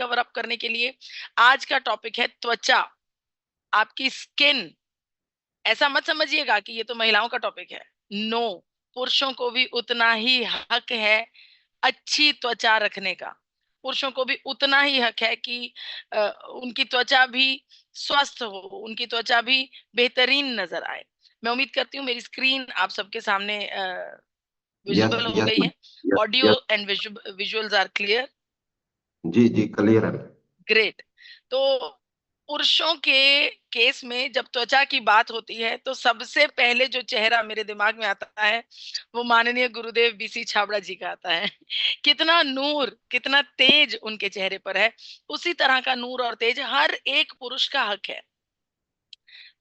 Cover up करने के लिए आज का टॉपिक है त्वचा, आपकी स्किन। ऐसा मत समझिएगा कि ये तो महिलाओं का टॉपिक है। नो, पुरुषों को भी उतना ही हक है अच्छी त्वचा रखने का। पुरुषों को भी उतना ही हक है कि उनकी त्वचा भी स्वस्थ हो, उनकी त्वचा भी बेहतरीन नजर आए। मैं उम्मीद करती हूँ मेरी स्क्रीन आप सबके सामने यस विजिबल हो यस गई है। Audio yes. And visuals are clear. जी जी, क्लियर है। ग्रेट। तो पुरुषों के केस में जब त्वचा की बात होती है तो सबसे पहले जो चेहरा मेरे दिमाग में आता है वो माननीय गुरुदेव बीसी छाबड़ा जी का आता है। कितना नूर, कितना तेज उनके चेहरे पर है। उसी तरह का नूर और तेज हर एक पुरुष का हक है।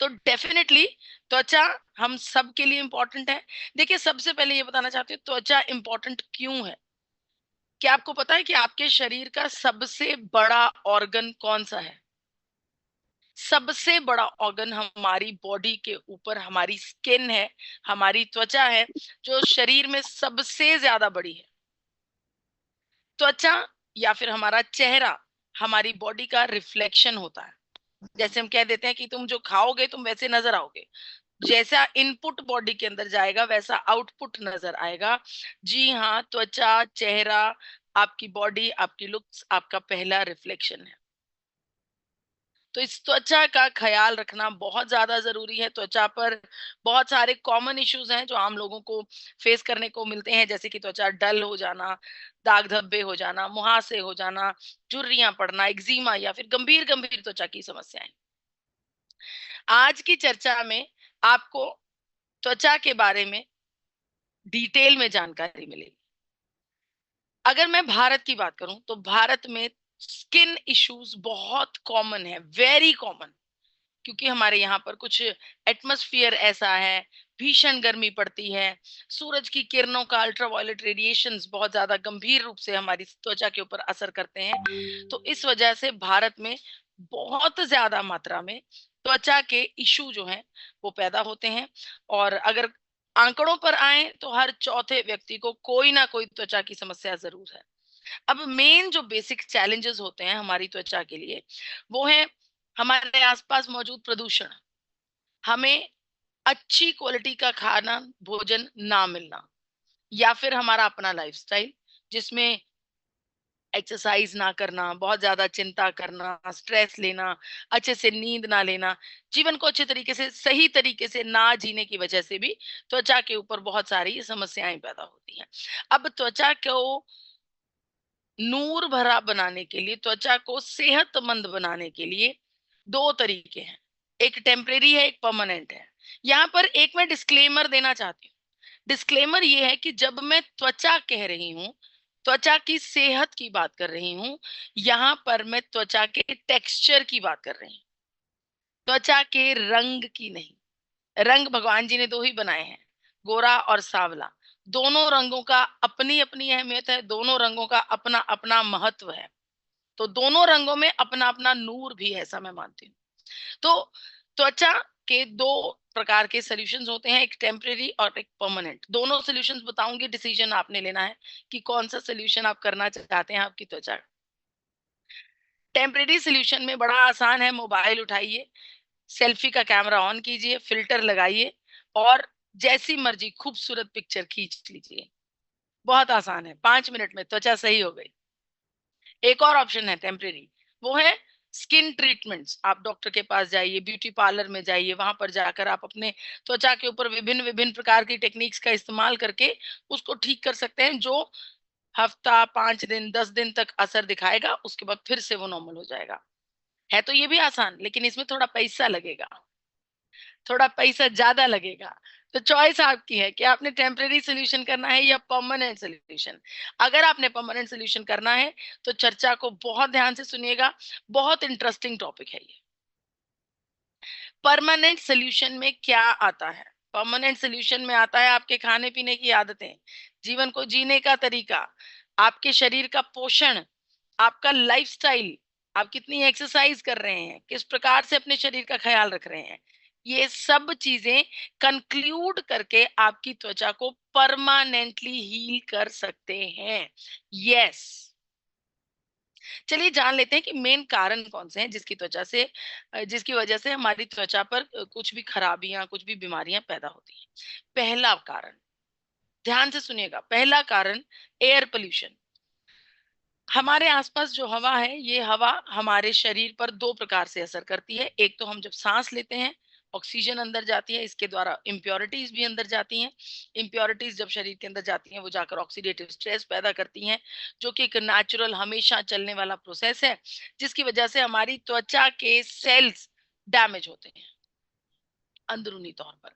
तो डेफिनेटली त्वचा हम सब के लिए इंपॉर्टेंट है। देखिए, सबसे पहले ये बताना चाहती हूँ त्वचा इंपॉर्टेंट क्यों है। क्या आपको पता है कि आपके शरीर का सबसे बड़ा ऑर्गन कौन सा है? सबसे बड़ा ऑर्गन हमारी बॉडी के ऊपर हमारी स्किन है, हमारी त्वचा है, जो शरीर में सबसे ज्यादा बड़ी है। त्वचा या फिर हमारा चेहरा हमारी बॉडी का रिफ्लेक्शन होता है। जैसे हम कह देते हैं कि तुम जो खाओगे तुम वैसे नजर आओगे। जैसा इनपुट बॉडी के अंदर जाएगा वैसा आउटपुट नजर आएगा। जी हाँ, त्वचा, चेहरा, आपकी बॉडी, आपकी लुक्स आपका पहला रिफ्लेक्शन है। तो इस त्वचा का ख्याल रखना बहुत ज्यादा जरूरी है। त्वचा पर बहुत सारे कॉमन इश्यूज हैं जो आम लोगों को फेस करने को मिलते हैं, जैसे कि त्वचा डल हो जाना, दाग धब्बे हो जाना, मुहासे हो जाना, झुर्रियां पड़ना, एक्जिमा या फिर गंभीर गंभीर त्वचा की समस्याएं। आज की चर्चा में आपको त्वचा के बारे में डिटेल में जानकारी मिलेगी। अगर मैं भारत की बात करूं तो भारत में स्किन इश्यूज बहुत कॉमन है, वेरी कॉमन। क्योंकि हमारे यहाँ पर कुछ एटमॉस्फेयर ऐसा है, भीषण गर्मी पड़ती है, सूरज की किरणों का अल्ट्रावायलेट रेडिएशंस बहुत ज्यादा गंभीर रूप से हमारी त्वचा के ऊपर असर करते हैं। तो इस वजह से भारत में बहुत ज्यादा मात्रा में त्वचा के इशू जो हैं वो पैदा होते हैं। और अगर आंकड़ों पर आए तो हर चौथे व्यक्ति को कोई ना कोई त्वचा की समस्या जरूर है। अब मेन जो बेसिक चैलेंजेस होते हैं हमारी त्वचा के लिए वो है हमारे आसपास मौजूद प्रदूषण, हमें अच्छी क्वालिटी का खाना भोजन ना मिलना, या फिर हमारा अपना लाइफस्टाइल जिसमें एक्सरसाइज ना करना, बहुत ज्यादा चिंता करना, स्ट्रेस लेना, अच्छे से नींद ना लेना, जीवन को अच्छे तरीके से सही तरीके से ना जीने की वजह से भी त्वचा के ऊपर बहुत सारी समस्याएं पैदा होती हैं। अब त्वचा को नूर भरा बनाने के लिए, त्वचा को सेहतमंद बनाने के लिए दो तरीके हैं। एक टेम्परेरी है, एक परमानेंट है। यहाँ पर एक मैं डिस्क्लेमर देना चाहती हूँ। डिस्क्लेमर ये है कि जब मैं त्वचा कह रही हूँ, त्वचा की सेहत की बात कर रही हूँ, यहाँ पर मैं त्वचा के टेक्सचर की बात कर रही हूँ, त्वचा के रंग की नहीं। रंग भगवान जी ने दो ही बनाए हैं, गोरा और सांवला। दोनों रंगों का अपनी अपनी अहमियत है, दोनों रंगों का अपना अपना महत्व है। तो दोनों रंगों में अपना अपना नूर भी है, ऐसा मैं मानती हूँ। तो त्वचा के दो प्रकार के सॉल्यूशंस होते हैं, एक टेम्परेरी और एक परमानेंट। दोनों सॉल्यूशंस बताऊंगी, डिसीजन आपने लेना है कि कौन सा सॉल्यूशन आप करना चाहते हैं आपकी त्वचा। टेम्परेरी सॉल्यूशन में बड़ा आसान है, मोबाइल उठाइए, सेल्फी का कैमरा ऑन कीजिए, फिल्टर लगाइए और जैसी मर्जी खूबसूरत पिक्चर खींच लीजिए। बहुत आसान है, 5 मिनट में त्वचा सही हो गई। एक और ऑप्शन है टेम्परेरी, वो है स्किन ट्रीटमेंट्स। आप डॉक्टर के पास जाइए, ब्यूटी पार्लर में जाइए, वहां पर जाकर आप अपने त्वचा के ऊपर विभिन्न विभिन्न प्रकार की टेक्निक्स का इस्तेमाल करके उसको ठीक कर सकते हैं, जो हफ्ता, 5 दिन, 10 दिन तक असर दिखाएगा। उसके बाद फिर से वो नॉर्मल हो जाएगा। है तो ये भी आसान, लेकिन इसमें थोड़ा पैसा लगेगा, थोड़ा पैसा ज्यादा लगेगा। तो चॉइस आपकी है कि आपने टेम्परेरी सोल्यूशन करना है या परमानेंट सोल्यूशन। अगर आपने परमानेंट सोल्यूशन करना है तो चर्चा को बहुत ध्यान से सुनिएगा, बहुत इंटरेस्टिंग टॉपिक है ये। परमानेंट सोल्यूशन में क्या आता है? परमानेंट सोल्यूशन में आता है आपके खाने पीने की आदतें, जीवन को जीने का तरीका, आपके शरीर का पोषण, आपका लाइफस्टाइल, आप कितनी एक्सरसाइज कर रहे हैं, किस प्रकार से अपने शरीर का ख्याल रख रहे हैं। ये सब चीजें कंक्लूड करके आपकी त्वचा को परमानेंटली हील कर सकते हैं। यस, चलिए जान लेते हैं कि मेन कारण कौन से हैं जिसकी वजह से हमारी त्वचा पर कुछ भी खराबियां, कुछ भी बीमारियां पैदा होती हैं। पहला कारण, ध्यान से सुनिएगा, पहला कारण एयर पोल्यूशन। हमारे आसपास जो हवा है, ये हवा हमारे शरीर पर दो प्रकार से असर करती है। एक तो हम जब सांस लेते हैं, ऑक्सीजन अंदर जाती है, इसके द्वारा इम्प्योरिटीज भी अंदर जाती हैं। इम्प्योरिटीज जब शरीर के अंदर जाती हैं, वो जाकर ऑक्सीडेटिव स्ट्रेस पैदा करती हैं, जो कि एक नेचुरल हमेशा चलने वाला प्रोसेस है, जिसकी वजह से हमारी त्वचा के सेल्स डैमेज होते हैं अंदरूनी तौर पर।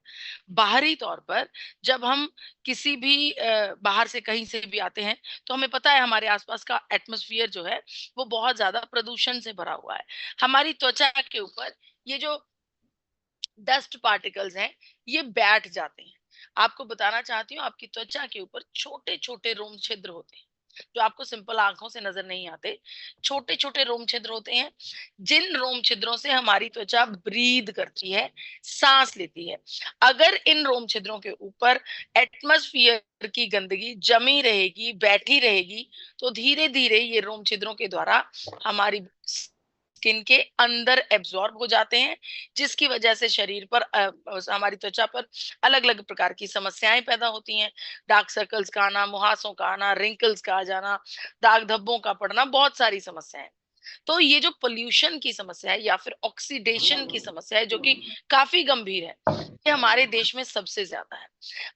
बाहरी तौर पर जब हम किसी भी बाहर से कहीं से भी आते हैं, तो हमें पता है हमारे आसपास का एटमॉस्फेयर जो है, वो बहुत ज्यादा प्रदूषण से भरा हुआ है। हमारी त्वचा के ऊपर ये जो डस्ट पार्टिकल्स हैं, ये बैठ जाते हैं। आपको बताना चाहती हूँ, आपकी त्वचा के ऊपर छोटे छोटे रोम छिद्र होते हैं, जो आपको सिंपल आंखों से नजर नहीं आते। छोटे छोटे रोम छिद्र होते हैं, जिन रोम छिद्रों से हमारी त्वचा ब्रीद करती है, सांस लेती है। अगर इन रोम छिद्रों के ऊपर एटमॉस्फेयर की गंदगी जमी रहेगी, बैठी रहेगी, तो धीरे धीरे ये रोम छिद्रों के द्वारा हमारी स्किन के अंदर एब्जॉर्ब हो जाते हैं, जिसकी वजह से शरीर पर हमारी त्वचा पर अलग अलग प्रकार की समस्याएं पैदा होती हैं। डार्क सर्कल्स का आना, मुहासों का आना, रिंकल्स का आ जाना, दाग धब्बों का पड़ना, बहुत सारी समस्याएं। तो ये जो पोल्यूशन की समस्या है या फिर ऑक्सीडेशन की समस्या है, जो कि काफी गंभीर है, ये हमारे देश में सबसे ज्यादा है।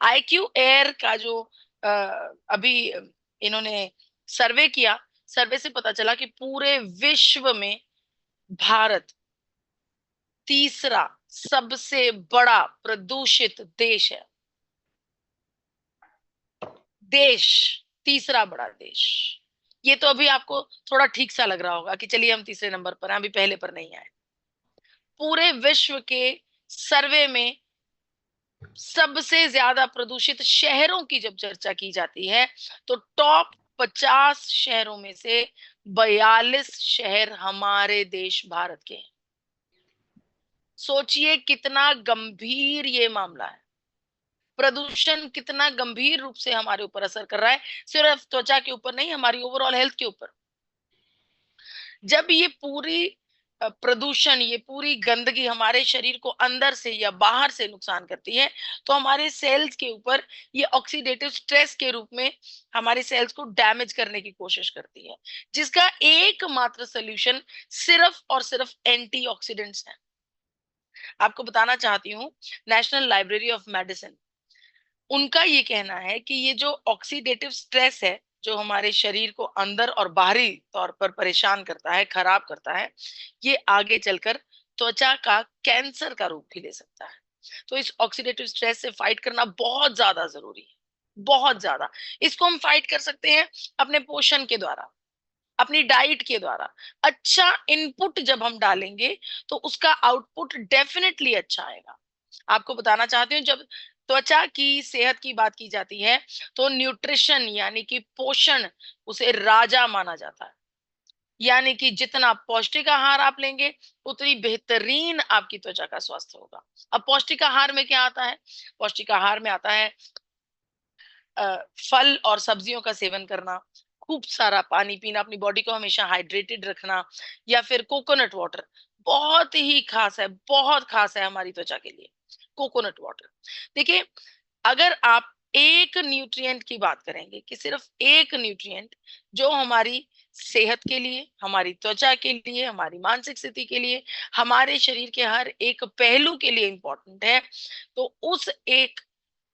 आईक्यू एयर का जो अभी इन्होंने सर्वे किया, सर्वे से पता चला कि पूरे विश्व में भारत तीसरा सबसे बड़ा प्रदूषित देश है। देश, तीसरा बड़ा देश। ये तो अभी आपको थोड़ा ठीक सा लग रहा होगा कि चलिए हम तीसरे नंबर पर हैं, अभी पहले पर नहीं आए। पूरे विश्व के सर्वे में सबसे ज्यादा प्रदूषित शहरों की जब चर्चा की जाती है, तो टॉप 50 शहरों में से 42 शहर हमारे देश भारत के हैं। सोचिए कितना गंभीर ये मामला है, प्रदूषण कितना गंभीर रूप से हमारे ऊपर असर कर रहा है, सिर्फ त्वचा के ऊपर नहीं, हमारी ओवरऑल हेल्थ के ऊपर। जब ये पूरी प्रदूषण, ये पूरी गंदगी हमारे शरीर को अंदर से या बाहर से नुकसान करती है, तो हमारे सेल्स के ऊपर ये ऑक्सीडेटिव स्ट्रेस के रूप में हमारे सेल्स को डैमेज करने की कोशिश करती है, जिसका एकमात्र सोल्यूशन सिर्फ और सिर्फ एंटीऑक्सीडेंट्स है। आपको बताना चाहती हूँ, नेशनल लाइब्रेरी ऑफ मेडिसिन, उनका ये कहना है कि ये जो ऑक्सीडेटिव स्ट्रेस है, जो हमारे शरीर को अंदर और बाहरी तौर पर परेशान करता है, खराब करता है, ये आगे चलकर त्वचा का कैंसर का रूप भी ले सकता है। तो इस ऑक्सीडेटिव स्ट्रेस से फाइट करना बहुत ज्यादा जरूरी है, बहुत ज्यादा। इसको हम फाइट कर सकते हैं अपने पोषण के द्वारा, अपनी डाइट के द्वारा। अच्छा इनपुट जब हम डालेंगे, तो उसका आउटपुट डेफिनेटली अच्छा आएगा। आपको बताना चाहती हूँ, जब त्वचा की सेहत की बात की जाती है, तो न्यूट्रिशन यानी कि पोषण, उसे राजा माना जाता है। यानी कि जितना पौष्टिक आहार आप लेंगे, उतनी बेहतरीन आपकी त्वचा का स्वास्थ्य होगा। अब पौष्टिक आहार में क्या आता है? पौष्टिक आहार में आता है फल और सब्जियों का सेवन करना, खूब सारा पानी पीना, अपनी बॉडी को हमेशा हाइड्रेटेड रखना, या फिर कोकोनट वाटर, बहुत ही खास है, बहुत खास है हमारी त्वचा के लिए कोकोनट वाटर। देखिए, अगर आप एक न्यूट्रिएंट की बात करेंगे, कि सिर्फ एक न्यूट्रिएंट जो हमारी सेहत के लिए, हमारी त्वचा के लिए, हमारी मानसिक स्थिति के लिए, हमारे शरीर के हर एक पहलू के लिए इंपॉर्टेंट है, तो उस एक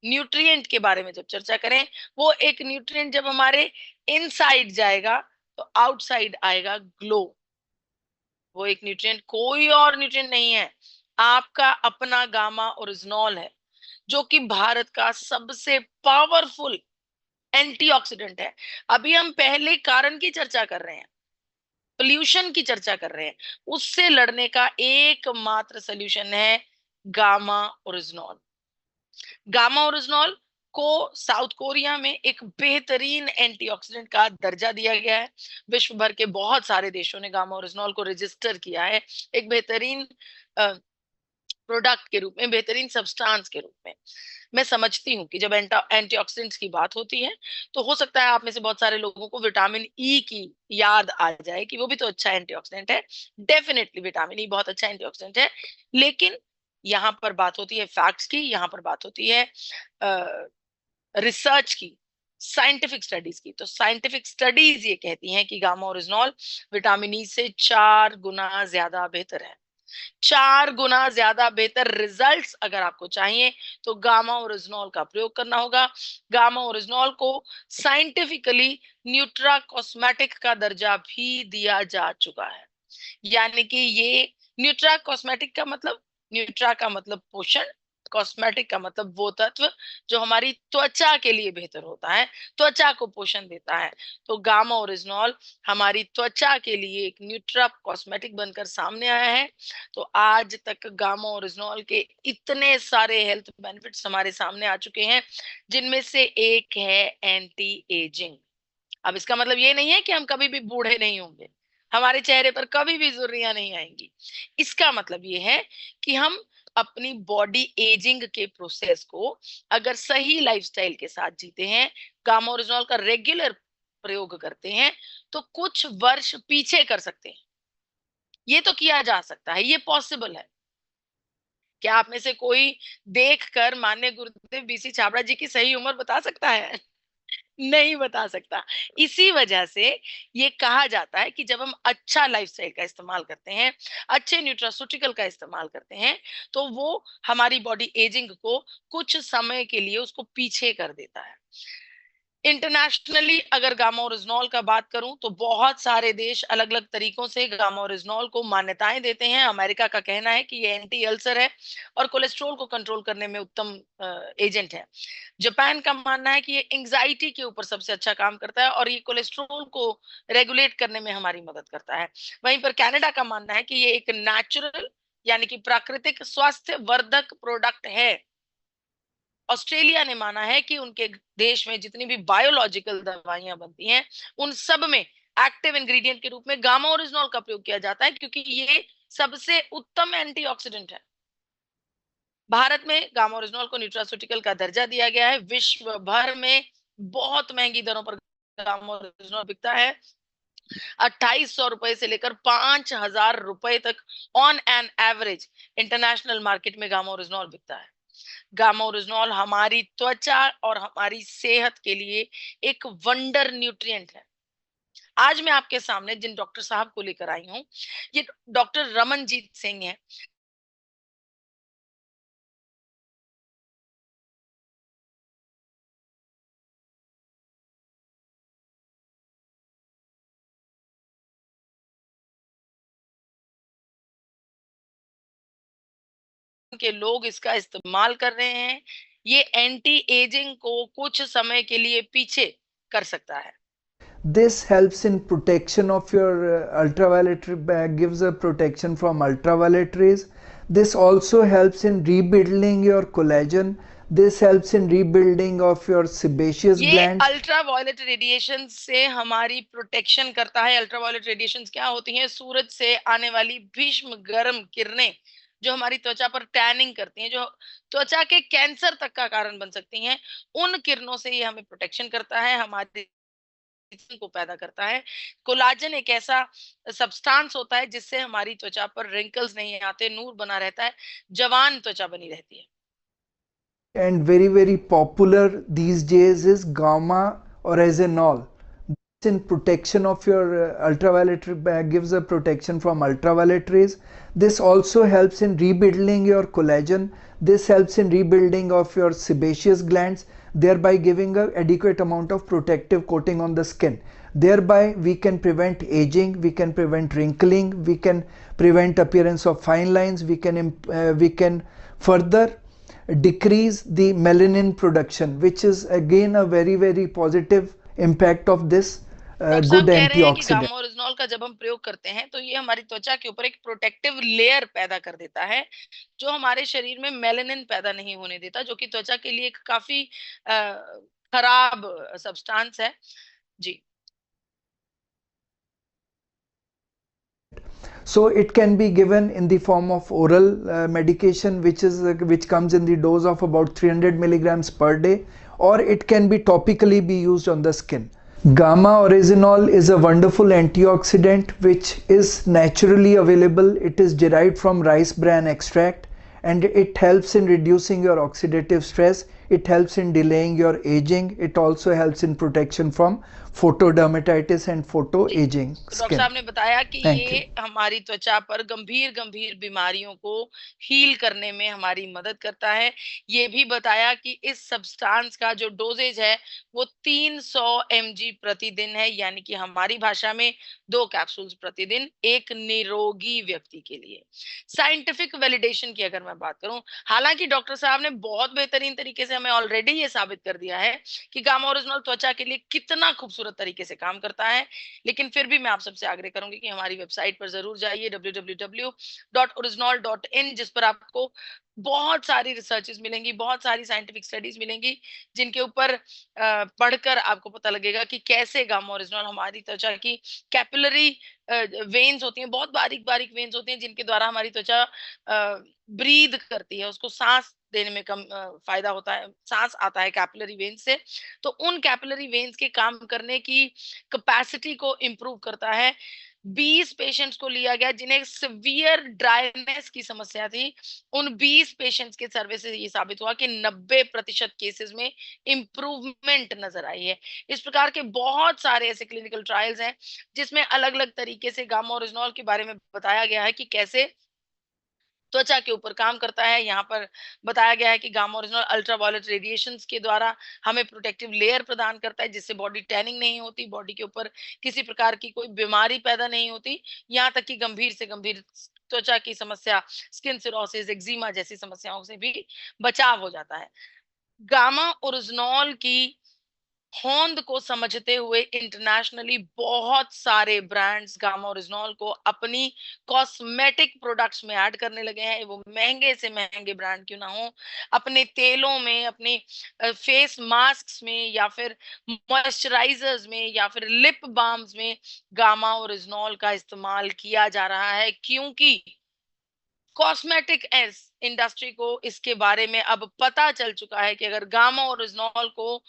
न्यूट्रिएंट के बारे में जब चर्चा करें, वो एक न्यूट्रिएंट जब हमारे इनसाइड जाएगा, तो आउटसाइड आएगा ग्लो। वो एक न्यूट्रिएंट कोई और न्यूट्रिएंट नहीं है, आपका अपना गामा ओरिजिनॉल है, जो कि भारत का सबसे पावरफुल एंटीऑक्सीडेंट है। अभी हम पहले कारण की चर्चा कर रहे हैं, पोल्यूशन की चर्चा कर रहे हैं, उससे लड़ने का एकमात्र सोल्यूशन है गामा ओरिजिनॉल। गामा ओरिजिनॉल को साउथ कोरिया में एक बेहतरीन एंटीऑक्सीडेंट का दर्जा दिया गया है। विश्व भर के बहुत सारे देशों ने गामा ओरिजिनॉल को रजिस्टर किया है एक बेहतरीन प्रोडक्ट के रूप में, बेहतरीन सब्सटेंस के रूप में। मैं समझती हूँ कि जब एंटीऑक्सीडेंट्स की बात होती है तो हो सकता है आप में से बहुत सारे लोगों को विटामिन ई की याद आ जाए कि वो भी तो अच्छा एंटीऑक्सीडेंट है। डेफिनेटली विटामिन ई बहुत अच्छा एंटीऑक्सीडेंट है, लेकिन यहाँ पर बात होती है फैक्ट्स की, यहाँ पर बात होती है रिसर्च की, साइंटिफिक स्टडीज की। तो साइंटिफिक स्टडीज ये कहती हैं कि गामा ओरिजिनॉल विटामिन ई से 4 गुना ज्यादा बेहतर है। 4 गुना ज्यादा बेहतर रिजल्ट्स अगर आपको चाहिए तो गामा ओरिजिनॉल का प्रयोग करना होगा। गामा ओरिजिनॉल को साइंटिफिकली न्यूट्रा कॉस्मेटिक का दर्जा भी दिया जा चुका है। यानी कि ये न्यूट्रा कॉस्मेटिक का मतलब, न्यूट्रा का मतलब पोषण, कॉस्मेटिक का मतलब वो तत्व जो हमारी त्वचा के लिए बेहतर होता है, त्वचा को पोषण देता है। तो गामा ओरिजिनॉल हमारी त्वचा के लिए एक न्यूट्रा कॉस्मेटिक बनकर सामने आया है। तो आज तक गामा ओरिजिनॉल के इतने सारे हेल्थ बेनिफिट्स हमारे सामने आ चुके हैं, जिनमें से एक है एंटी एजिंग। अब इसका मतलब ये नहीं है कि हम कभी भी बूढ़े नहीं होंगे, हमारे चेहरे पर कभी भी झुर्रियां नहीं आएंगी। इसका मतलब ये है कि हम अपनी बॉडी एजिंग के प्रोसेस को अगर सही लाइफस्टाइल के साथ जीते हैं, गामा ओरिजिनॉल का रेगुलर प्रयोग करते हैं, तो कुछ वर्ष पीछे कर सकते हैं। ये तो किया जा सकता है, ये पॉसिबल है। क्या आप में से कोई देखकर माननीय गुरुदेव बीसी छाबड़ा जी की सही उम्र बता सकता है? नहीं बता सकता। इसी वजह से ये कहा जाता है कि जब हम अच्छा लाइफस्टाइल का इस्तेमाल करते हैं, अच्छे न्यूट्रास्यूटिकल का इस्तेमाल करते हैं, तो वो हमारी बॉडी एजिंग को कुछ समय के लिए उसको पीछे कर देता है। इंटरनेशनली अगर गामा ओरिजिनॉल का बात करूं तो बहुत सारे देश अलग अलग तरीकों से गामा ओरिजिनॉल को मान्यताएं देते हैं। अमेरिका का कहना है कि ये एंटी अल्सर है और कोलेस्ट्रॉल को कंट्रोल करने में उत्तम एजेंट है। जापान का मानना है कि ये एंजाइटी के ऊपर सबसे अच्छा काम करता है और ये कोलेस्ट्रॉल को रेगुलेट करने में हमारी मदद करता है। वहीं पर कनाडा का मानना है कि ये एक नेचुरल यानी कि प्राकृतिक स्वास्थ्य वर्धक प्रोडक्ट है। ऑस्ट्रेलिया ने माना है कि उनके देश में जितनी भी बायोलॉजिकल दवाइयां बनती हैं, उन सब में एक्टिव इंग्रेडिएंट के रूप में गामा ओरिजिनॉल का प्रयोग किया जाता है, क्योंकि ये सबसे उत्तम एंटीऑक्सीडेंट है। भारत में गामा ओरिजिनॉल को न्यूट्रास्यूटिकल का दर्जा दिया गया है। विश्व भर में बहुत महंगी दरों पर गामा ओरिजिनॉल बिकता है। 2800 रुपए से लेकर 5000 रुपए तक on an average international market में गामा ओरिजिनॉल बिकता है। गामा ओरिजिनॉल हमारी त्वचा और हमारी सेहत के लिए एक वंडर न्यूट्रिएंट है। आज मैं आपके सामने जिन डॉक्टर साहब को लेकर आई हूँ, ये डॉक्टर रमनजीत सिंह है। के लोग इसका इस्तेमाल कर रहे हैं। ये एंटी एजिंग को कुछ समय के लिए पीछे कर सकता है। This helps in protection of your ultraviolet, gives a protection from ultraviolet rays. This also helps in rebuilding your collagen. This helps in rebuilding of your sebaceous ये glands. अल्ट्रावायलेट रेडिएशन से हमारी प्रोटेक्शन करता है। Ultraviolet radiation क्या होती हैं? सूरज से आने वाली भीष्म गर्म किरणें जो हमारी त्वचा पर टैनिंग करती हैं, जो त्वचा के कैंसर तक का कारण बन सकती हैं, उन किरणों से ये हमें प्रोटेक्शन करता है, हमारे को पैदा करता है। कोलाजन एक ऐसा सब्सटेंस होता है जिससे हमारी त्वचा पर रिंकल्स नहीं आते, नूर बना रहता है, जवान त्वचा बनी रहती है। And very very popular these days is gamma oryzanol. This in protection of your ultraviolet, gives a protection from ultraviolet rays. This also helps in rebuilding your collagen. This helps in rebuilding of your sebaceous glands, thereby giving a adequate amount of protective coating on the skin. Thereby we can prevent aging, we can prevent wrinkling, we can prevent appearance of fine lines, we can further decrease the melanin production, which is again a very very positive impact of this doctor साहब good कह रहे हैं कि antioxidant. Gamma oryzanol का जब हम प्रयोग करते हैं तो ये हमारी त्वचा के ऊपर एक प्रोटेक्टिव लेयर पैदा कर देता है, जो हमारे शरीर में मेलानिन पैदा नहीं होने देता, जो कि त्वचा के लिए एक काफी खराब सब्सटेंस है। जी। So it can be given in the form of oral medication, which comes in the dose of about 300 milligrams per day, or it can be topically be used on the skin. Gamma oryzanol is a wonderful antioxidant which is naturally available. It is derived from rice bran extract, and it helps in reducing your oxidative stress. It helps in delaying your aging. It also helps in protection from photodermatitis and photoaging तो doctor skin. साहब ने बताया कि Thank ये you. हमारी त्वचा पर गंभीर गंभीर बीमारियों को हील करने में हमारी मदद करता है। ये भी बताया कि इस सब्सटेंस का जो डोजेज है वो 300 mg प्रतिदिन है, यानी कि हमारी भाषा में 2 कैप्सूल्स प्रतिदिन एक निरोगी व्यक्ति के लिए। साइंटिफिक वैलिडेशन की अगर मैं बात करूं, हालांकि डॉक्टर साहब ने बहुत बेहतरीन तरीके से हमें ऑलरेडी ये साबित कर दिया है कि गामा ओरिजिनल त्वचा के लिए कितना खूबसूरत तरीके से काम करता है, लेकिन फिर भी मैं आप सबसे आग्रह करूंगी कि हमारी वेबसाइट पर जरूर जाइए www.original.in, जिस पर आपको बहुत सारी रिसर्चेस मिलेंगी, बहुत सारी साइंटिफिक स्टडीज मिलेंगी, जिनके ऊपर पढ़कर आपको पता लगेगा कि कैसे गामा ओरिजिनल हमारी त्वचा की कैपिलरी वेन्स होती हैं, बहुत बारीक बारीक वेन्स होती हैं, जिनके द्वारा हमारी त्वचा ब्रीद करती है, उसको सांस देने में कम फायदा होता है, सांस आता है कैपिलरी वेन्स से। तो उन कैपिलरी वेन्स के काम करने की कैपेसिटी को इंप्रूव करता है। 20 पेशेंट्स को लिया गया जिन्हें सिवियर ड्राइनेस की समस्या थी। उन 20 पेशेंट्स के सर्वे से ये साबित हुआ कि 90% केसेस में इंप्रूवमेंट नजर आई है। इस प्रकार के बहुत सारे ऐसे क्लिनिकल ट्रायल्स हैं जिसमें अलग अलग तरीके से गामा ओरिजिनल के बारे में बताया गया है कि कैसे त्वचा के ऊपर काम करता है। यहाँ पर बताया गया है कि गामा ओरिजिनल अल्ट्रावायलेट रेडिएशंस के द्वारा हमें प्रोटेक्टिव लेयर प्रदान करता है, जिससे बॉडी टैनिंग नहीं होती, बॉडी के ऊपर किसी प्रकार की कोई बीमारी पैदा नहीं होती, यहाँ तक कि गंभीर से गंभीर त्वचा की समस्या, स्किन सिरोसिस, एक्जिमा जैसी समस्याओं से भी बचाव हो जाता है। गामा ओरिजिनल की होंद को समझते हुए इंटरनेशनली बहुत सारे ब्रांड्स गामा ओरिजिनल को अपनी कॉस्मेटिक प्रोडक्ट्स में ऐड करने लगे हैं। वो महंगे से महंगे ब्रांड क्यों ना हो, अपने तेलों में, अपने फेस मास्क में, या फिर मॉइस्चराइजर्स में, या फिर लिप बाम्स में गामा ओरिजिनल का इस्तेमाल किया जा रहा है, क्योंकि कॉस्मेटिक इंडस्ट्री को इसके बारे में अब पता चल चुका है कि अगर गामा ओरिजिनल को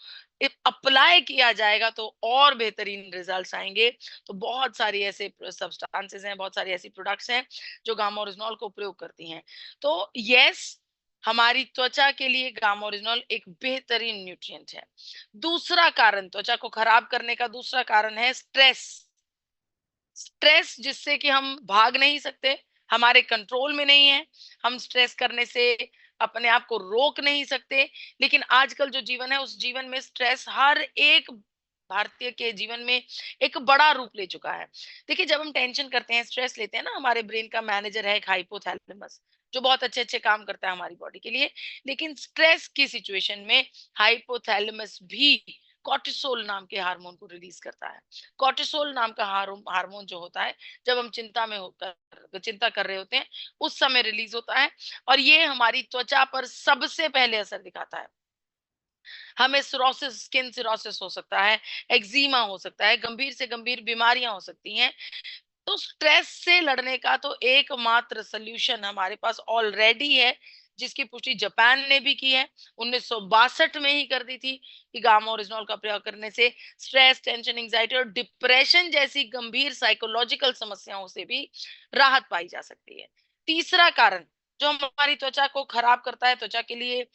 अप्लाई किया जाएगा तो और बेहतरीन रिजल्ट्स आएंगे। तो बहुत सारी ऐसे सब्सटेंसेस हैं, बहुत सारी ऐसी प्रोडक्ट्स हैं जो गामा ओरिजिनल को प्रयोग करती हैं। तो यस, हमारी त्वचा के लिए गामा ओरिजिनल एक बेहतरीन न्यूट्रिएंट है। दूसरा कारण, त्वचा को खराब करने का दूसरा कारण है स्ट्रेस। स्ट्रेस जिससे कि हम भाग नहीं सकते, हमारे कंट्रोल में नहीं है, हम स्ट्रेस करने से अपने आप को रोक नहीं सकते। लेकिन आजकल जो जीवन है, उस जीवन में स्ट्रेस हर एक भारतीय के जीवन में एक बड़ा रूप ले चुका है। देखिए, जब हम टेंशन करते हैं, स्ट्रेस लेते हैं ना, हमारे ब्रेन का मैनेजर है एक हाइपोथैलेमस, जो बहुत अच्छे अच्छे काम करता है हमारी बॉडी के लिए। लेकिन स्ट्रेस की सिचुएशन में हाइपोथैलेमस भी कॉर्टिसोल नाम के हार्मोन को रिलीज करता है। कॉर्टिसोल नाम का हार्मोन जो होता है, जब हम चिंता कर रहे होते हैं, उस समय रिलीज होता है, और ये हमारी त्वचा पर सबसे पहले असर दिखाता है। हमें सिरोसिस, स्किन सिरोसिस हो सकता है, एक्जिमा हो सकता है, गंभीर से गंभीर बीमारियां हो सकती हैं। तो स्ट्रेस से लड़ने का तो एकमात्र सॉल्यूशन हमारे पास ऑलरेडी है, जिसकी पुष्टि जापान ने भी की है, 1962 में ही कर दी थी, कि गामा ओरिजिनल का प्रयोग करने से स्ट्रेस, टेंशन, एंजाइटी और डिप्रेशन जैसी गंभीर साइकोलॉजिकल समस्याओं से भी राहत पाई जा सकती है। तीसरा कारण जो हमारी त्वचा को खराब करता है, त्वचा के लिए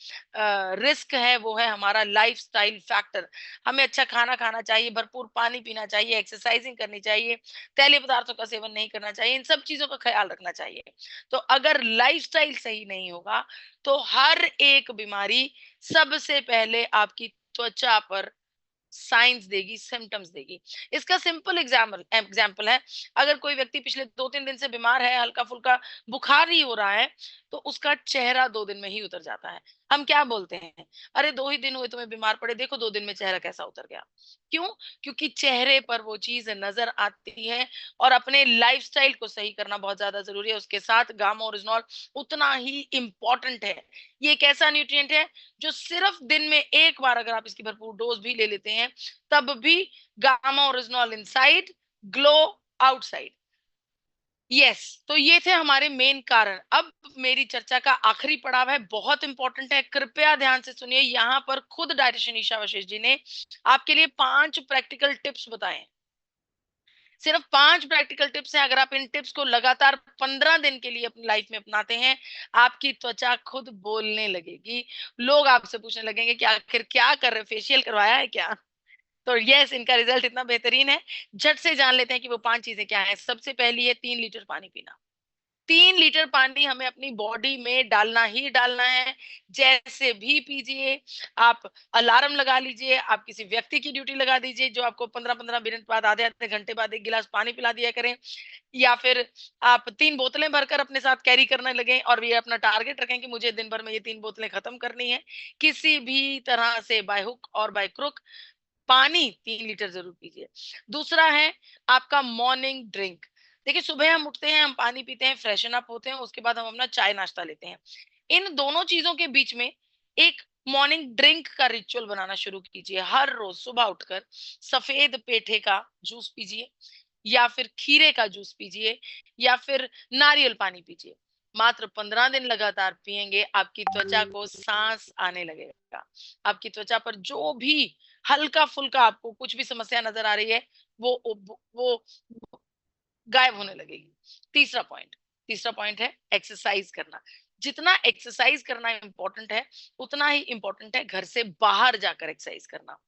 रिस्क है, वो है हमारा लाइफस्टाइल फैक्टर। हमें अच्छा खाना खाना चाहिए, भरपूर पानी पीना चाहिए, एक्सरसाइजिंग करनी चाहिए, तैलीय पदार्थों का सेवन नहीं करना चाहिए, इन सब चीजों का ख्याल रखना चाहिए। तो अगर लाइफस्टाइल सही नहीं होगा तो हर एक बीमारी सबसे पहले आपकी त्वचा पर साइंस देगी, सिम्टम्स देगी। इसका सिंपल एग्जाम्पल है, अगर कोई व्यक्ति पिछले 2-3 दिन से बीमार है, हल्का फुल्का बुखार ही हो रहा है, तो उसका चेहरा 2 दिन में ही उतर जाता है। हम क्या बोलते हैं, अरे 2 ही दिन हुए तुम्हें बीमार पड़े, देखो 2 दिन में चेहरा कैसा उतर गया। क्यों? क्योंकि चेहरे पर वो चीज नजर आती है, और अपने लाइफस्टाइल को सही करना बहुत ज्यादा जरूरी है। उसके साथ गामा ओरिजिनल उतना ही इंपॉर्टेंट है। ये एक ऐसा न्यूट्रिएंट है जो सिर्फ दिन में एक बार अगर आप इसकी भरपूर डोज भी ले लेते हैं, तब भी gamma original inside, glow outside. Yes, तो ये थे हमारे मेन कारण। अब मेरी चर्चा का आखिरी पड़ाव है, बहुत इंपॉर्टेंट है, कृपया ध्यान से सुनिए। यहाँ पर खुद डायटिशियन ईशा वशिष्ठ जी ने आपके लिए 5 प्रैक्टिकल टिप्स बताए हैं। सिर्फ 5 प्रैक्टिकल टिप्स हैं। अगर आप इन टिप्स को लगातार 15 दिन के लिए अपनी लाइफ में अपनाते हैं, आपकी त्वचा खुद बोलने लगेगी। लोग आपसे पूछने लगेंगे कि आखिर क्या कर रहे, फेशियल करवाया है क्या? तो यस, इनका रिजल्ट इतना बेहतरीन है। झट से जान लेते हैं कि वो 5 चीजें क्या हैं। सबसे पहली है 3 लीटर पानी पीना। 3 लीटर पानी हमें अपनी बॉडी में डालना ही डालना है। जैसे भी पीजिए। आप अलार्म लगा लीजिए, आप किसी व्यक्ति की ड्यूटी लगा दीजिए जो आपको 15-15 मिनट बाद, आधे-आधे घंटे बाद 1 गिलास पानी पिला दिया करें। या फिर आप 3 बोतलें भरकर अपने साथ कैरी करने लगें और ये अपना टारगेट रखें कि मुझे दिन भर में ये 3 बोतलें खत्म करनी है। किसी भी तरह से बाय हुक और बाय क्रुक पानी 3 लीटर जरूर पीजिए। दूसरा है आपका मॉर्निंग ड्रिंक। देखिए, सुबह हम उठते हैं, हम पानी पीते हैं, फ्रेशन अप होते हैं, उसके बाद हम अपना चाय नाश्ता लेते हैं। इन दोनों चीजों के बीच में एक मॉर्निंग ड्रिंक का रिचुअल बनाना शुरू कीजिए। हर रोज सुबह उठकर सफेद पेठे का जूस पीजिए, या फिर खीरे का जूस पीजिए, या फिर नारियल पानी पीजिए। मात्र 15 दिन लगातार पिएंगे, आपकी त्वचा को सांस आने लगेगा। आपकी त्वचा पर जो भी हल्का फुल्का आपको कुछ भी समस्या नजर आ रही है, वो गायब होने लगेगी। तीसरा पॉइंट है एक्सरसाइज करना। जितना एक्सरसाइज करना इंपॉर्टेंट है, उतना ही इंपॉर्टेंट है घर से बाहर जाकर एक्सरसाइज करना।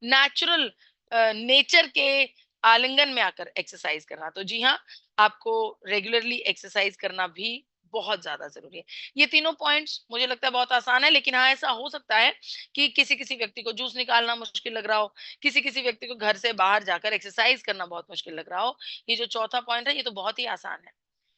नेचुरल नेचर के आलिंगन में आकर एक्सरसाइज करना। तो जी हाँ, आपको रेगुलरली एक्सरसाइज करना भी बहुत ज्यादा जरूरी है। ये तीनों पॉइंट्स मुझे लगता है बहुत आसान है, लेकिन हाँ, ऐसा हो सकता है कि किसी किसी व्यक्ति को जूस निकालना मुश्किल लग रहा हो, किसी किसी व्यक्ति को घर से बाहर जाकर एक्सरसाइज करना बहुत मुश्किल लग रहा हो। ये जो चौथा पॉइंट है, ये तो बहुत ही आसान है।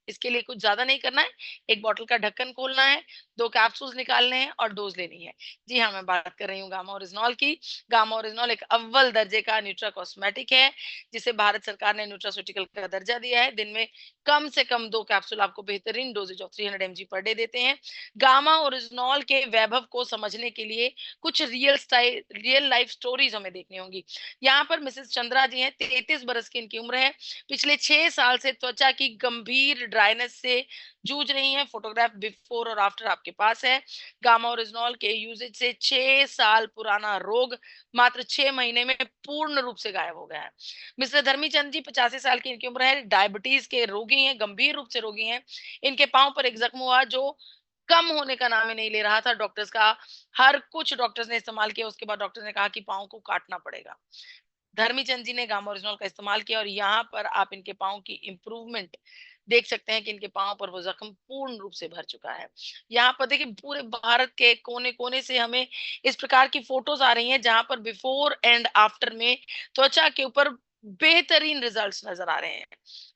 इसके लिए कुछ ज्यादा नहीं करना है। एक बॉटल का ढक्कन खोलना है, 2 कैप्सूल्स निकालने हैं और डोज लेनी है। जी हाँ, मैं बात कर रही हूँ गामा ओरिजिनॉल की। गामा ओरिजिनॉल एक अव्वल दर्जे का न्यूट्रा कॉस्मेटिक है, जिसे भारत सरकार ने न्यूट्रास्यूटिकल का दर्जा दिया है। दिन में कम से कम 2 कैप्सूल आपको बेहतरीन doses of 300 mg per day देते हैं। गामा ओरिजिनॉल के वैभव को समझने के लिए कुछ रियल लाइफ स्टोरीज हमें देखनी होंगी। यहाँ पर मिसेस चंद्रा जी हैं, 33 बरस की इनकी उम्र है। पिछले 6 साल से त्वचा की गंभीर ड्राइनेस से जूझ रही हैं। फोटोग्राफ बिफोर और आफ्टर आपके पास है। गामा ओरिजिनॉल के यूजेज से 6 साल पुराना रोग मात्र 6 महीने में पूर्ण रूप से गायब हो गया है। मिस्टर धर्मीचंद जी 85 साल की इनकी उम्र है, डायबिटीज के रोगी हैं, गंभीर रूप से रोगी हैं। इनके पांव पर एक जख्म हुआ जो कम होने का नाम ही नहीं ले रहा था। डॉक्टर्स का हर कुछ डॉक्टर्स ने इस्तेमाल किया, उसके बाद डॉक्टर ने कहा कि पांव को काटना पड़ेगा। धर्मीचंद जी ने गामा ओरिजिनल का इस्तेमाल किया और यहाँ पर आप इनके पाँव की इंप्रूवमेंट देख सकते हैं कि इनके पाँव पर वो जख्म पूर्ण रूप से भर चुका है। यहाँ पर देखिए, पूरे भारत के कोने कोने से हमें इस प्रकार की फोटोज आ रही हैं जहां पर बिफोर एंड आफ्टर में त्वचा के ऊपर बेहतरीन रिजल्ट्स नजर आ रहे हैं।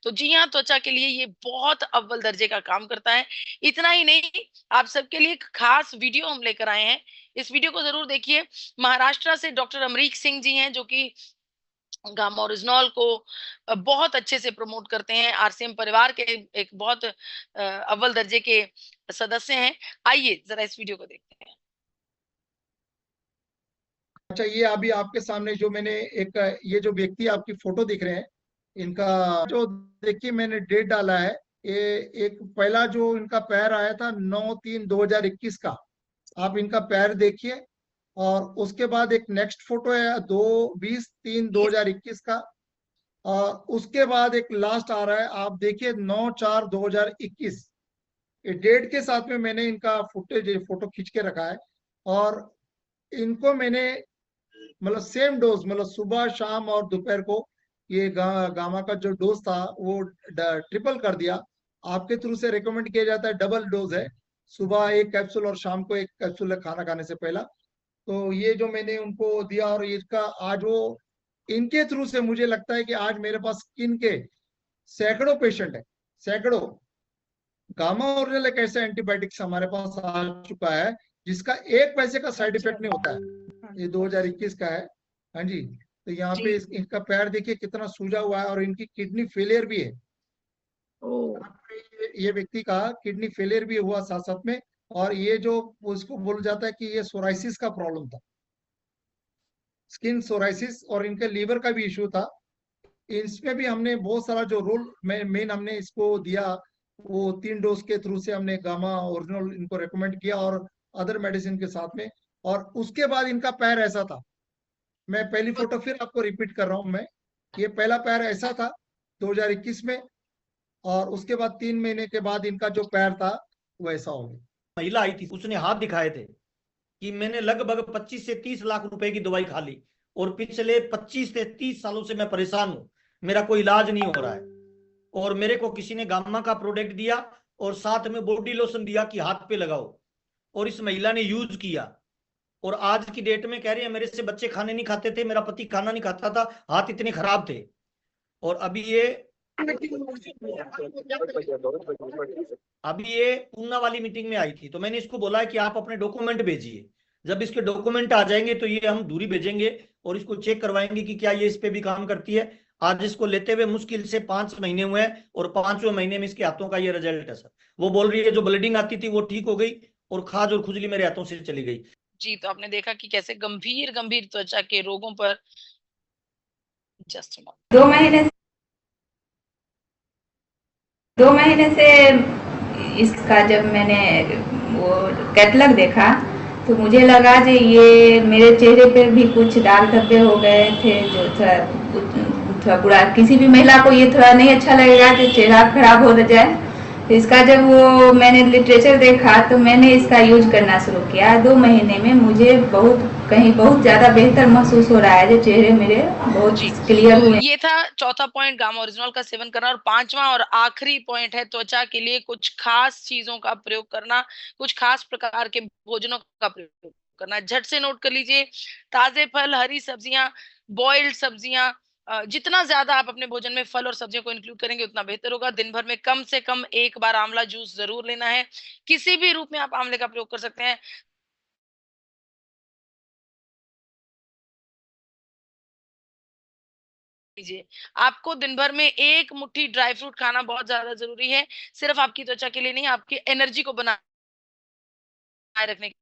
तो जी हाँ, त्वचा के लिए ये बहुत अव्वल दर्जे का काम करता है। इतना ही नहीं, आप सबके लिए एक खास वीडियो हम लेकर आए हैं। इस वीडियो को जरूर देखिए। महाराष्ट्र से डॉक्टर अमरीक सिंह जी हैं, जो कि गामा ओरिजिनॉल को बहुत अच्छे से प्रमोट करते हैं। आरसीएम परिवार के एक बहुत अव्वल दर्जे के सदस्य हैं। आइए जरा इस वीडियो को देखते हैं। अच्छा, ये अभी आपके सामने जो मैंने एक ये जो व्यक्ति आपकी फोटो दिख रहे हैं, इनका जो देखिए मैंने डेट डाला है। ये एक पहला जो इनका पैर आया था 9/3/2021 का, आप इनका पैर देखिए। और उसके बाद एक नेक्स्ट फोटो है 20/3/2021 का। और उसके बाद एक लास्ट आ रहा है, आप देखिए 9/4/2021। ये डेट के साथ में मैंने इनका फुटेज फोटो खींच के रखा है। और इनको मैंने मतलब सेम डोज, मतलब सुबह शाम और दोपहर को ये गामा का जो डोज था वो ट्रिपल कर दिया। आपके थ्रू से रिकमेंड किया जाता है डबल डोज है, सुबह 1 कैप्सूल और शाम को 1 कैप्सूल है खाना खाने से पहला। तो ये जो मैंने उनको दिया, और इसका आज वो इनके थ्रू से मुझे लगता है कि आज मेरे पास स्किन के सैकड़ों पेशेंट है, सैकड़ों। गामा ओरिजिनल एक ऐसा एंटीबायोटिक्स हमारे पास आ चुका है जिसका 1 पैसे का साइड इफेक्ट नहीं होता है। ये 2021 का है। हाँ जी। तो यहाँ पे इनका पैर देखिए कितना सूजा हुआ है, और इनकी किडनी फेलियर भी है। ये व्यक्ति का किडनी फेलियर भी हुआ साथ साथ में। और ये जो उसको बोला जाता है कि ये सोराइसिस का प्रॉब्लम था, स्किन सोराइसिस, और इनके लीवर का भी इश्यू था। इसमें भी हमने बहुत सारा जो रोल मेन हमने इसको दिया, वो 3 डोज के थ्रू से हमने गामा ओरिजिनल इनको रेकमेंड किया और अदर मेडिसिन के साथ में। और उसके बाद इनका पैर ऐसा था, मैं पहली फोटो फिर आपको रिपीट कर रहा हूं मैं, ये पहला पैर ऐसा था 2021 में, और उसके बाद 3 महीने के बाद इनका जो पैर था वो ऐसा हो गया। महिला आई थी, उसने हाथ दिखाए थे कि मैंने लगभग 25 से 30 लाख रुपए की दवाई खा ली और पिछले 25 से 30 सालों से मैं परेशान हूं, मेरा कोई इलाज नहीं हो रहा है। और मेरे को किसी ने गामा का प्रोडक्ट दिया और साथ में बॉडी लोशन दिया कि हाथ पे लगाओ, और इस महिला ने यूज किया और आज की डेट में कह रही है मेरे से बच्चे खाने नहीं खाते थे, मेरा पति खाना नहीं खाता था, हाथ इतने खराब थे। और अभी ये ऊना वाली मीटिंग में आई थी, तो मैंने इसको बोला है कि आप अपने डॉक्यूमेंट भेजिए, जब इसके डॉक्यूमेंट आ जाएंगे तो ये हम दूरी भेजेंगे और इसको चेक करवाएंगे कि क्या ये इस पे भी काम करती है। आज इसको लेते हुए मुश्किल से 5 महीने हुए हैं और 5वें महीने में इसके हाथों का ये रिजल्ट है सर। वो बोल रही है जो ब्लीडिंग आती थी वो ठीक हो गई और खाज और खुजली मेरे हाथों से चली गई। जी, तो आपने देखा कि कैसे गंभीर गंभीर त्वचा के रोगों पर जस्ट 2 महीने से इसका जब मैंने वो कैटलॉग देखा तो मुझे लगा कि ये मेरे चेहरे पर भी कुछ दाग धब्बे हो गए थे, जो थोड़ा बुरा, किसी भी महिला को ये थोड़ा नहीं अच्छा लगेगा कि चेहरा खराब हो जाए। तो इसका जब वो मैंने लिटरेचर देखा तो मैंने इसका यूज करना शुरू किया। 2 महीने में मुझे बहुत ज्यादा बेहतर महसूस हो रहा है, जो चेहरे मेरे बहुत क्लियर हुए। ये था चौथा पॉइंट, गामा ओरिजिनल का सेवन करना। और 5वां और आखिरी पॉइंट है त्वचा के लिए कुछ खास चीजों का प्रयोग करना, कुछ खास प्रकार के भोजनों का प्रयोग करना। झट से नोट कर लीजिए, ताजे फल, हरी सब्जियां, बॉइल्ड सब्जियां, जितना ज्यादा आप अपने भोजन में फल और सब्जियों को इंक्लूड करेंगे उतना बेहतर होगा। दिन भर में कम से कम 1 बार आंवला जूस जरूर लेना है, किसी भी रूप में आप आंवले का प्रयोग कर सकते हैं। लीजिए, आपको दिन भर में 1 मुट्ठी ड्राई फ्रूट खाना बहुत ज्यादा जरूरी है, सिर्फ आपकी त्वचा के लिए नहीं, आपकी एनर्जी को बनाए रखने के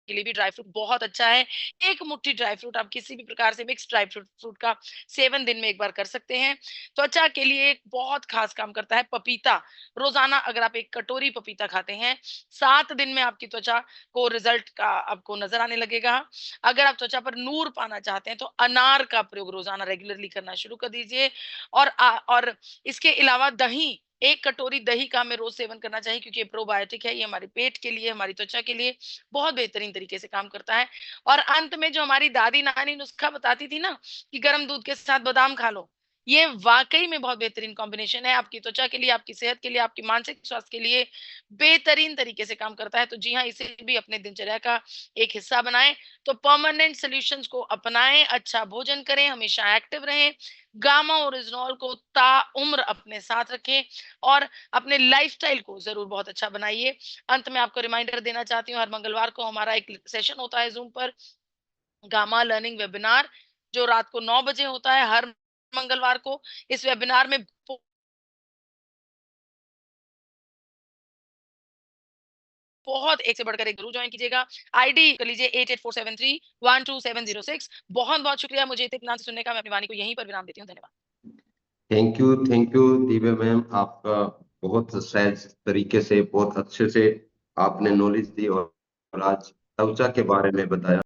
लिए भी ड्राई फ्रूट बहुत अच्छा है। 1 मुट्ठी ड्राई फ्रूट आप किसी भी प्रकार से मिक्स ड्राई फ्रूट का सेवन दिन में 1 बार कर सकते हैं। त्वचा के लिए एक बहुत खास काम करता है पपीता। रोजाना अगर आप 1 कटोरी पपीता खाते हैं, 7 दिन में आपकी त्वचा को रिजल्ट का आपको नजर आने लगेगा। अगर आप त्वचा पर नूर पाना चाहते हैं तो अनार का प्रयोग रोजाना रेगुलरली करना शुरू कर दीजिए। और इसके अलावा दही, 1 कटोरी दही का हमें रोज सेवन करना चाहिए, क्योंकि ये प्रोबायोटिक है, ये हमारे पेट के लिए, हमारी त्वचा के लिए बहुत बेहतरीन तरीके से काम करता है। और अंत में जो हमारी दादी नानी नुस्खा बताती थी ना कि गर्म दूध के साथ बादाम खा लो, ये वाकई में बहुत बेहतरीन कॉम्बिनेशन है। आपकी त्वचा के लिए, आपकी सेहत के लिए, आपकी मानसिक स्वास्थ्य के लिए बेहतरीन तरीके से काम करता है। तो जी हाँ, इसे भी अपने दिनचर्या का एक हिस्सा बनाएं। तो परमानेंट सॉल्यूशंस को अपनाएं, अच्छा भोजन करें, हमेशा एक्टिव रहें, गामा ओरिजिनल को ताउम्र अपने साथ रखें और अपने लाइफस्टाइल को जरूर बहुत अच्छा बनाइए। अंत में आपको रिमाइंडर देना चाहती हूँ, हर मंगलवार को हमारा एक सेशन होता है जूम पर, गामा लर्निंग वेबिनार, जो रात को 9 बजे होता है हर मंगलवार को। इस वेबिनार में बहुत एक से बढ़कर एक जरूर ज्वाइन कीजिएगा। आईडी कर लीजिए 8847312706। बहुत बहुत शुक्रिया मुझे इतने इत्मीनान से सुनने का। मैं अपनी वाणी को यहीं पर विराम देती हूँ। धन्यवाद। थैंक यू दिव्या मैम, आपका बहुत सहज तरीके से, बहुत अच्छे से आपने नॉलेज दी और आज त्वचा के बारे में बताया।